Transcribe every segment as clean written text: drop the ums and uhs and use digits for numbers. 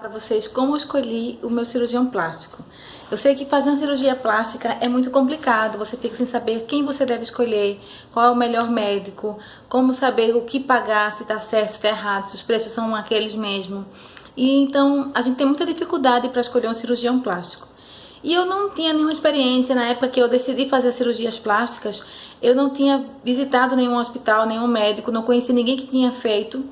Para vocês como eu escolhi o meu cirurgião plástico. Eu sei que fazer uma cirurgia plástica é muito complicado, você fica sem saber quem você deve escolher, qual é o melhor médico, como saber o que pagar, se está certo, se está errado, se os preços são aqueles mesmo. E então a gente tem muita dificuldade para escolher um cirurgião plástico. E eu não tinha nenhuma experiência na época que eu decidi fazer cirurgias plásticas, eu não tinha visitado nenhum hospital, nenhum médico, não conheci ninguém que tinha feito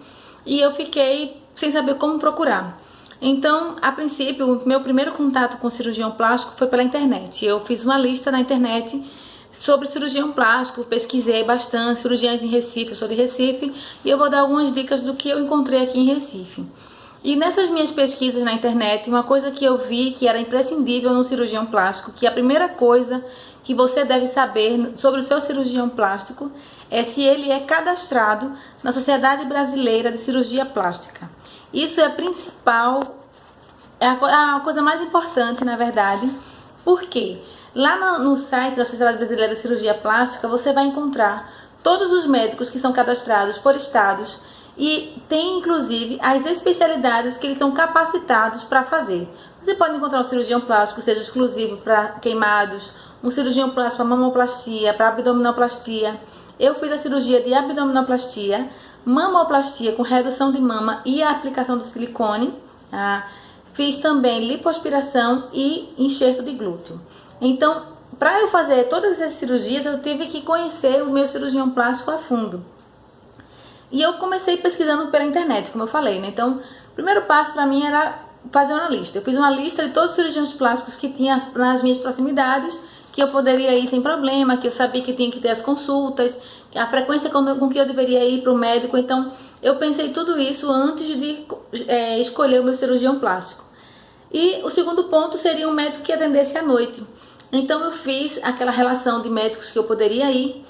e eu fiquei sem saber como procurar. Então, a princípio, o meu primeiro contato com cirurgião plástico foi pela internet. Eu fiz uma lista na internet sobre cirurgião plástico, pesquisei bastante, cirurgiões em Recife, eu sou de Recife, e eu vou dar algumas dicas do que eu encontrei aqui em Recife. E nessas minhas pesquisas na internet, uma coisa que eu vi que era imprescindível no cirurgião plástico, que a primeira coisa que você deve saber sobre o seu cirurgião plástico é se ele é cadastrado na Sociedade Brasileira de Cirurgia Plástica. Isso é a principal, é a coisa mais importante, na verdade, porque lá no site da Sociedade Brasileira de Cirurgia Plástica você vai encontrar todos os médicos que são cadastrados por estados e tem inclusive as especialidades que eles são capacitados para fazer. Você pode encontrar um cirurgião plástico, seja exclusivo para queimados, um cirurgião plástico para mamoplastia, para abdominoplastia. Eu fiz a cirurgia de abdominoplastia, mamoplastia com redução de mama e a aplicação do silicone. Fiz também lipoaspiração e enxerto de glúteo. Então, para eu fazer todas essas cirurgias, eu tive que conhecer o meu cirurgião plástico a fundo. E eu comecei pesquisando pela internet, como eu falei, né? Então, o primeiro passo para mim era fazer uma lista. Eu fiz uma lista de todos os cirurgiões plásticos que tinha nas minhas proximidades, que eu poderia ir sem problema, que eu sabia que tinha que ter as consultas, a frequência com que eu deveria ir para o médico. Então, eu pensei tudo isso antes de escolher o meu cirurgião plástico. E o segundo ponto seria um médico que atendesse à noite. Então, eu fiz aquela relação de médicos que eu poderia ir,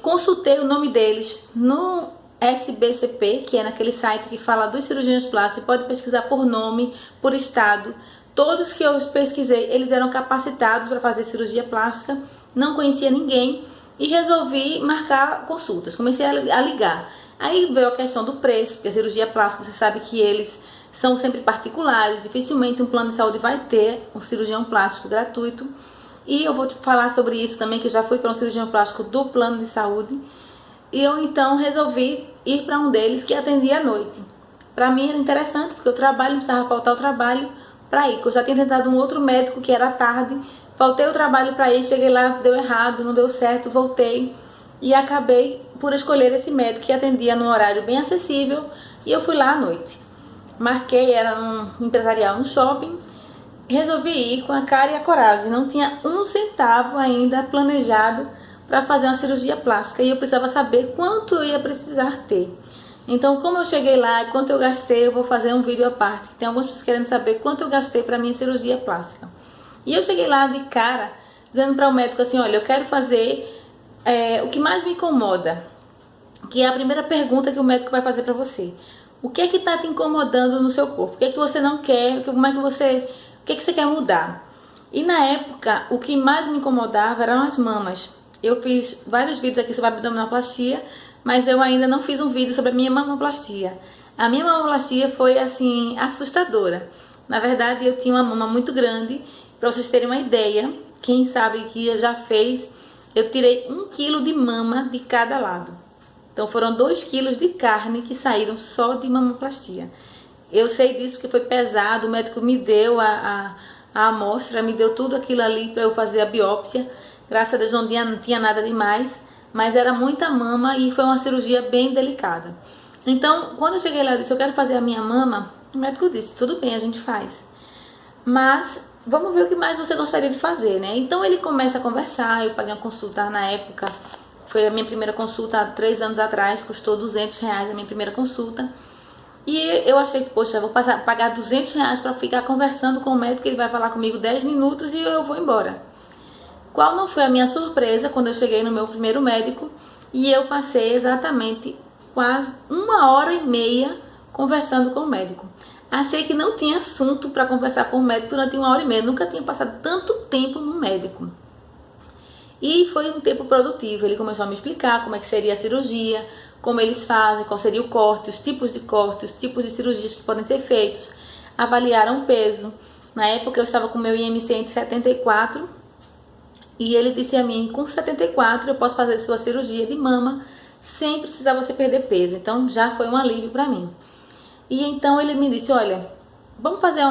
consultei o nome deles no SBCP, que é naquele site que fala dos cirurgiões plásticos, pode pesquisar por nome, por estado. Todos que eu pesquisei, eles eram capacitados para fazer cirurgia plástica, não conhecia ninguém e resolvi marcar consultas, comecei a ligar. Aí veio a questão do preço, porque a cirurgia plástica, você sabe que eles são sempre particulares, dificilmente um plano de saúde vai ter um cirurgião plástico gratuito. E eu vou te falar sobre isso também, que eu já fui para um cirurgião plástico do plano de saúde. E eu então resolvi ir para um deles que atendia à noite. Para mim era interessante, porque eu trabalho, não precisava faltar o trabalho para ir. Eu já tinha tentado um outro médico que era à tarde, faltei o trabalho para ir, cheguei lá, deu errado, não deu certo, voltei. E acabei por escolher esse médico que atendia num horário bem acessível. E eu fui lá à noite. Marquei, era um empresarial no shopping. Resolvi ir com a cara e a coragem, não tinha um centavo ainda planejado para fazer uma cirurgia plástica e eu precisava saber quanto eu ia precisar ter. Então, como eu cheguei lá e quanto eu gastei, eu vou fazer um vídeo à parte. Tem algumas pessoas querendo saber quanto eu gastei para minha cirurgia plástica. E eu cheguei lá de cara, dizendo para o médico assim, olha, eu quero fazer o que mais me incomoda, que é a primeira pergunta que o médico vai fazer para você. O que é que está te incomodando no seu corpo? O que é que você não quer? Como é que você... O que você quer mudar? E na época, o que mais me incomodava eram as mamas. Eu fiz vários vídeos aqui sobre abdominoplastia, mas eu ainda não fiz um vídeo sobre a minha mamoplastia. A minha mamoplastia foi, assim, assustadora. Na verdade, eu tinha uma mama muito grande. Para vocês terem uma ideia, quem sabe que já fez, eu tirei 1 quilo de mama de cada lado. Então foram 2 quilos de carne que saíram só de mamoplastia. Eu sei disso porque foi pesado, o médico me deu a amostra, me deu tudo aquilo ali para eu fazer a biópsia. Graças a Deus não tinha nada demais, mas era muita mama e foi uma cirurgia bem delicada. Então, quando eu cheguei lá, eu disse, eu quero fazer a minha mama, o médico disse, tudo bem, a gente faz. Mas vamos ver o que mais você gostaria de fazer, né? Então ele começa a conversar, eu paguei uma consulta na época, foi a minha primeira consulta há 3 anos atrás, custou R$200 a minha primeira consulta. E eu achei que, poxa, eu vou pagar R$200 para ficar conversando com o médico, ele vai falar comigo 10 minutos e eu vou embora. Qual não foi a minha surpresa quando eu cheguei no meu primeiro médico e eu passei exatamente quase 1h30 conversando com o médico. Achei que não tinha assunto para conversar com o médico durante 1h30, nunca tinha passado tanto tempo no médico. E foi um tempo produtivo, ele começou a me explicar como é que seria a cirurgia, como eles fazem, qual seria o corte, os tipos de cirurgias que podem ser feitos, avaliaram o peso. Na época eu estava com meu IMC entre 74 e ele disse a mim, com 74 eu posso fazer sua cirurgia de mama sem precisar você perder peso. Então já foi um alívio para mim. E então ele me disse, olha, vamos fazer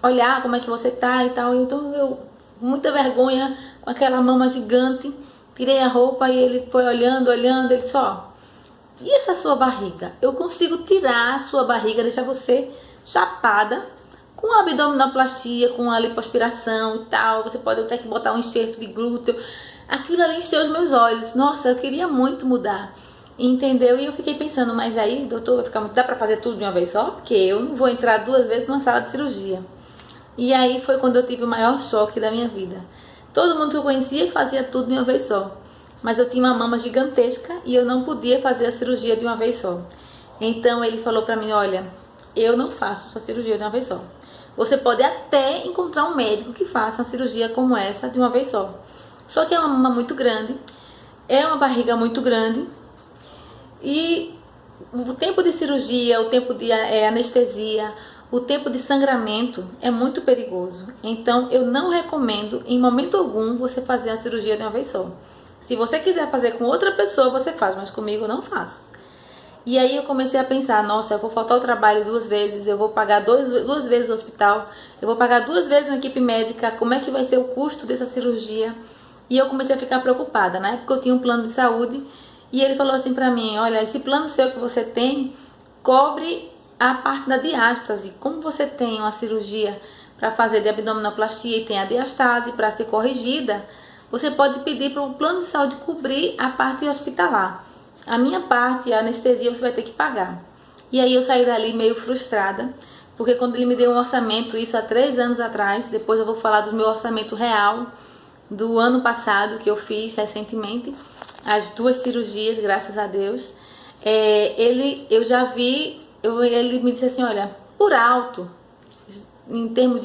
olhar como é que você tá e tal. Então eu, muita vergonha, com aquela mama gigante, tirei a roupa e ele foi olhando, ele disse, ó, e essa sua barriga? Eu consigo tirar a sua barriga, deixar você chapada, com abdominoplastia, com a lipoaspiração e tal. Você pode até que botar um enxerto de glúteo. Aquilo ali encheu os meus olhos. Nossa, eu queria muito mudar. Entendeu? E eu fiquei pensando, mas aí, doutor, dá pra fazer tudo de uma vez só? Porque eu não vou entrar 2 vezes numa sala de cirurgia. E aí foi quando eu tive o maior choque da minha vida. Todo mundo que eu conhecia fazia tudo de uma vez só. Mas eu tinha uma mama gigantesca e eu não podia fazer a cirurgia de uma vez só. Então ele falou pra mim, olha, eu não faço sua cirurgia de uma vez só. Você pode até encontrar um médico que faça uma cirurgia como essa de uma vez só. Só que é uma mama muito grande, é uma barriga muito grande e o tempo de cirurgia, o tempo de anestesia, o tempo de sangramento é muito perigoso. Então eu não recomendo em momento algum você fazer a cirurgia de uma vez só. Se você quiser fazer com outra pessoa, você faz, mas comigo eu não faço. E aí eu comecei a pensar, nossa, eu vou faltar o trabalho 2 vezes, eu vou pagar 2 vezes o hospital, eu vou pagar 2 vezes uma equipe médica, como é que vai ser o custo dessa cirurgia? E eu comecei a ficar preocupada. Na época eu tinha um plano de saúde e ele falou assim pra mim, olha, esse plano seu que você tem cobre a parte da diástase. Como você tem uma cirurgia para fazer de abdominoplastia e tem a diastase para ser corrigida, você pode pedir para o plano de saúde cobrir a parte hospitalar. A minha parte, a anestesia, você vai ter que pagar. E aí eu saí dali meio frustrada, porque quando ele me deu um orçamento, isso há 3 anos atrás, depois eu vou falar do meu orçamento real do ano passado, que eu fiz recentemente, as 2 cirurgias, graças a Deus, ele me disse assim, olha, por alto, em termos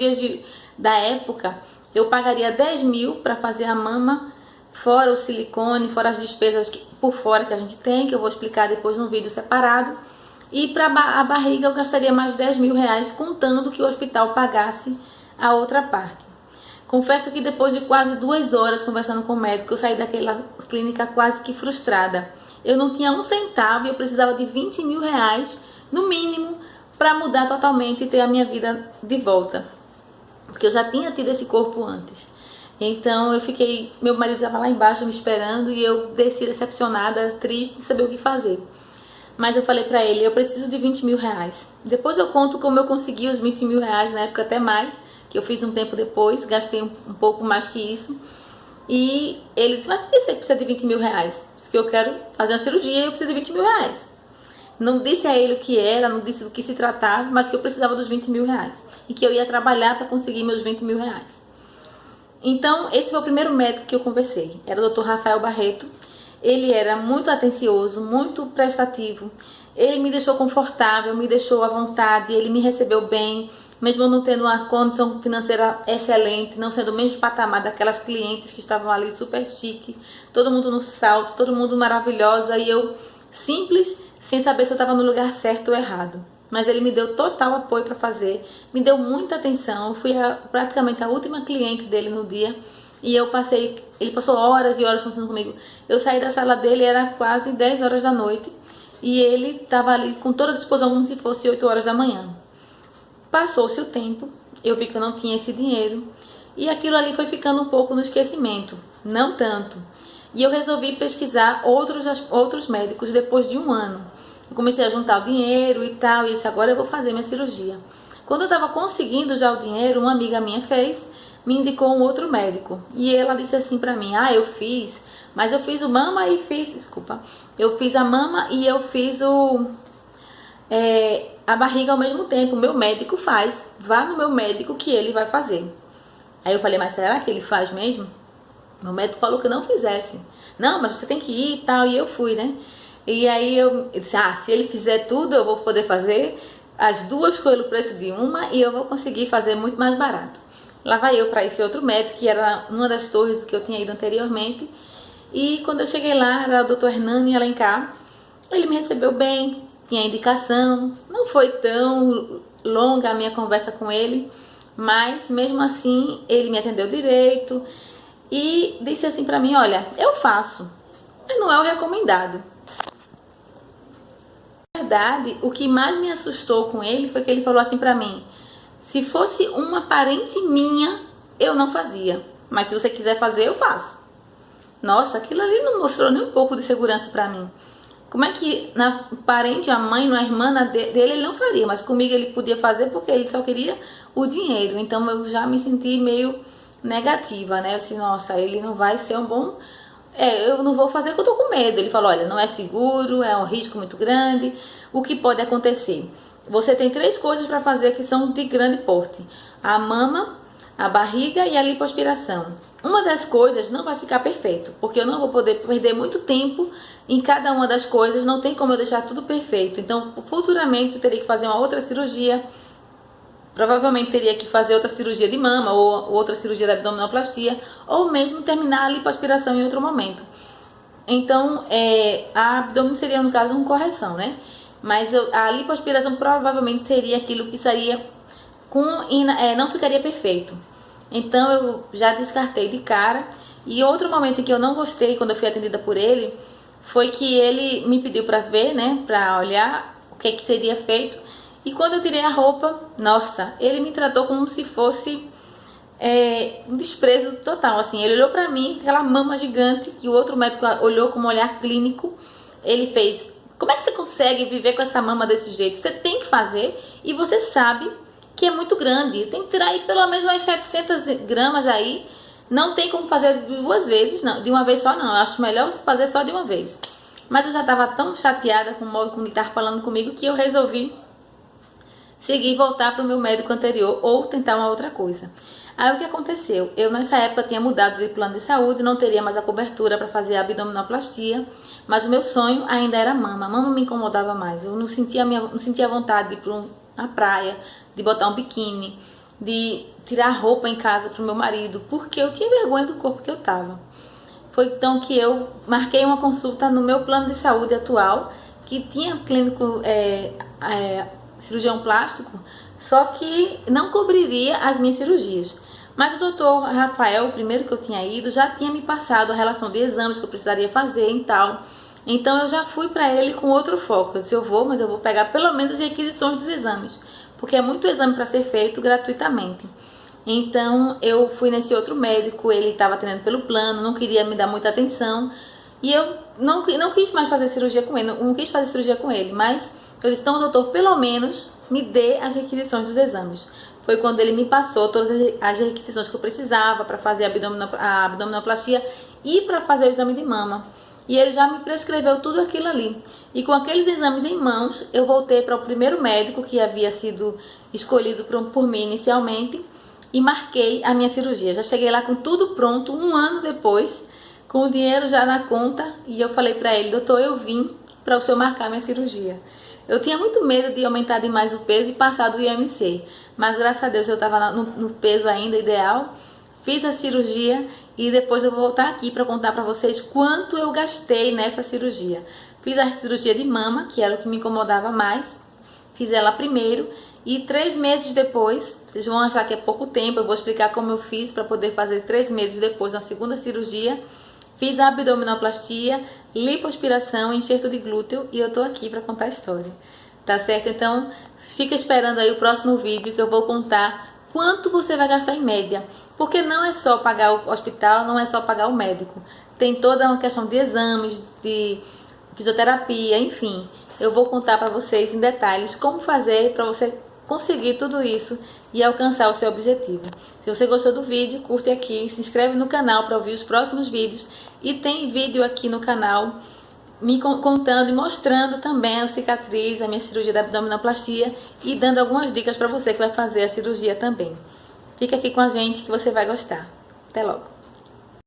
da época, eu pagaria 10 mil para fazer a mama, fora o silicone, fora as despesas por fora que a gente tem, que eu vou explicar depois num vídeo separado. E para a barriga eu gastaria mais 10 mil reais, contando que o hospital pagasse a outra parte. Confesso que depois de quase 2 horas conversando com o médico, eu saí daquela clínica quase que frustrada. Eu não tinha um centavo e eu precisava de 20 mil reais, no mínimo, para mudar totalmente e ter a minha vida de volta. Porque eu já tinha tido esse corpo antes. Então eu fiquei, meu marido estava lá embaixo me esperando e eu desci decepcionada, triste, sem saber o que fazer. Mas eu falei pra ele, eu preciso de 20 mil reais. Depois eu conto como eu consegui os 20 mil reais, na época até mais, que eu fiz um tempo depois, gastei um pouco mais que isso. E ele disse, mas por que você precisa de 20 mil reais? Disse que eu quero fazer uma cirurgia e eu preciso de 20 mil reais. Não disse a ele o que era, não disse do que se tratava, mas que eu precisava dos 20 mil reais. E que eu ia trabalhar para conseguir meus 20 mil reais. Então, esse foi o primeiro médico que eu conversei. Era o Dr. Rafael Barreto. Ele era muito atencioso, muito prestativo. Ele me deixou confortável, me deixou à vontade, ele me recebeu bem, mesmo não tendo uma condição financeira excelente, não sendo o mesmo patamar daquelas clientes que estavam ali super chique, todo mundo no salto, todo mundo maravilhosa, e eu simples, sem saber se eu estava no lugar certo ou errado. Mas ele me deu total apoio para fazer, me deu muita atenção. Eu fui praticamente a última cliente dele no dia e ele passou horas e horas conversando comigo. Eu saí da sala dele, era quase 10 horas da noite e ele estava ali com toda a disposição como se fosse 8 horas da manhã. Passou-se o tempo, eu vi que eu não tinha esse dinheiro e aquilo ali foi ficando um pouco no esquecimento, não tanto. E eu resolvi pesquisar outros médicos depois de 1 ano. Eu comecei a juntar o dinheiro e tal, e disse, agora eu vou fazer minha cirurgia. Quando eu estava conseguindo já o dinheiro, uma amiga minha me indicou um outro médico. E ela disse assim pra mim, eu fiz o mama e eu fiz a mama e eu fiz a barriga ao mesmo tempo. O meu médico faz, vá no meu médico que ele vai fazer. Aí eu falei, mas será que ele faz mesmo? Meu médico falou que eu não fizesse. Não, mas você tem que ir e tal, e eu fui, né? E aí eu disse, se ele fizer tudo, eu vou poder fazer as 2 pelo preço de uma e eu vou conseguir fazer muito mais barato. Lá vai eu para esse outro médico, que era uma das torres que eu tinha ido anteriormente. E quando eu cheguei lá, era o Dr. Hernani Alencar. Ele me recebeu bem, tinha indicação, não foi tão longa a minha conversa com ele, mas mesmo assim ele me atendeu direito e disse assim pra mim: olha, eu faço, mas não é o recomendado. Na verdade, o que mais me assustou com ele foi que ele falou assim pra mim: se fosse uma parente minha, eu não fazia, mas se você quiser fazer, eu faço. Nossa, aquilo ali não mostrou nem um pouco de segurança pra mim. Como é que na parente, a mãe, na irmã dele, ele não faria, mas comigo ele podia fazer porque ele só queria o dinheiro. Então eu já me senti meio negativa, né? Eu disse, nossa, ele não vai ser um bom... eu não vou fazer porque eu tô com medo. Ele falou, olha, não é seguro, é um risco muito grande. O que pode acontecer? Você tem 3 coisas para fazer que são de grande porte: a mama, a barriga e a lipoaspiração. Uma das coisas não vai ficar perfeito, porque eu não vou poder perder muito tempo em cada uma das coisas, não tem como eu deixar tudo perfeito. Então, futuramente, eu teria que fazer uma outra cirurgia, provavelmente teria que fazer outra cirurgia de mama, ou outra cirurgia da abdominoplastia, ou mesmo terminar a lipoaspiração em outro momento. Então, a abdômen seria, no caso, uma correção, né? Mas a lipoaspiração provavelmente seria aquilo que seria não ficaria perfeito. Então eu já descartei de cara. E outro momento em que eu não gostei quando eu fui atendida por ele foi que ele me pediu para ver, né, para olhar o que seria feito. E quando eu tirei a roupa, nossa, ele me tratou como se fosse um desprezo total, assim. Ele olhou para mim, aquela mama gigante que o outro médico olhou como um olhar clínico. Ele fez: como é que você consegue viver com essa mama desse jeito? Você tem que fazer e você sabe que é muito grande. Tem que tirar aí pelo menos umas 700 gramas aí. Não tem como fazer 2 vezes, não, de uma vez só não. Eu acho melhor você fazer só de uma vez. Mas eu já estava tão chateada com o modo como ele estava falando comigo que eu resolvi seguir e voltar para o meu médico anterior ou tentar uma outra coisa. Aí o que aconteceu? Eu nessa época tinha mudado de plano de saúde, não teria mais a cobertura para fazer a abdominoplastia, mas o meu sonho ainda era mama. A mama me incomodava mais. Eu não sentia vontade de ir para a praia, de botar um biquíni, de tirar roupa em casa para o meu marido, porque eu tinha vergonha do corpo que eu estava. Foi então que eu marquei uma consulta no meu plano de saúde atual, que tinha clínico cirurgião plástico, só que não cobriria as minhas cirurgias. Mas o doutor Rafael, o primeiro que eu tinha ido, já tinha me passado a relação de exames que eu precisaria fazer e tal. Então eu já fui para ele com outro foco. Eu disse, mas eu vou pegar pelo menos as requisições dos exames, porque é muito exame para ser feito gratuitamente. Então eu fui nesse outro médico, ele estava atendendo pelo plano, não queria me dar muita atenção. E eu não quis mais fazer cirurgia com ele, não quis fazer cirurgia com ele, mas eu disse, então doutor, pelo menos me dê as requisições dos exames. Foi quando ele me passou todas as requisições que eu precisava para fazer a abdominoplastia e para fazer o exame de mama. E ele já me prescreveu tudo aquilo ali. E com aqueles exames em mãos, eu voltei para o primeiro médico que havia sido escolhido por mim inicialmente e marquei a minha cirurgia. Já cheguei lá com tudo pronto, 1 ano depois, com o dinheiro já na conta, e eu falei para ele, doutor, eu vim para o senhor marcar minha cirurgia. Eu tinha muito medo de aumentar demais o peso e passar do IMC, mas graças a Deus eu estava no peso ainda ideal, fiz a cirurgia e depois eu vou voltar aqui para contar para vocês quanto eu gastei nessa cirurgia. Fiz a cirurgia de mama, que era o que me incomodava mais, fiz ela primeiro e 3 meses depois, vocês vão achar que é pouco tempo, eu vou explicar como eu fiz para poder fazer 3 meses depois na segunda cirurgia. Fiz a abdominoplastia, lipoaspiração, enxerto de glúteo e eu tô aqui para contar a história. Tá certo? Então, fica esperando aí o próximo vídeo que eu vou contar quanto você vai gastar em média. Porque não é só pagar o hospital, não é só pagar o médico. Tem toda uma questão de exames, de fisioterapia, enfim. Eu vou contar para vocês em detalhes como fazer para você conseguir tudo isso e alcançar o seu objetivo. Se você gostou do vídeo, curte aqui, se inscreve no canal para ouvir os próximos vídeos. E tem vídeo aqui no canal me contando e mostrando também a cicatriz, a minha cirurgia da abdominoplastia e dando algumas dicas para você que vai fazer a cirurgia também. Fica aqui com a gente que você vai gostar. Até logo!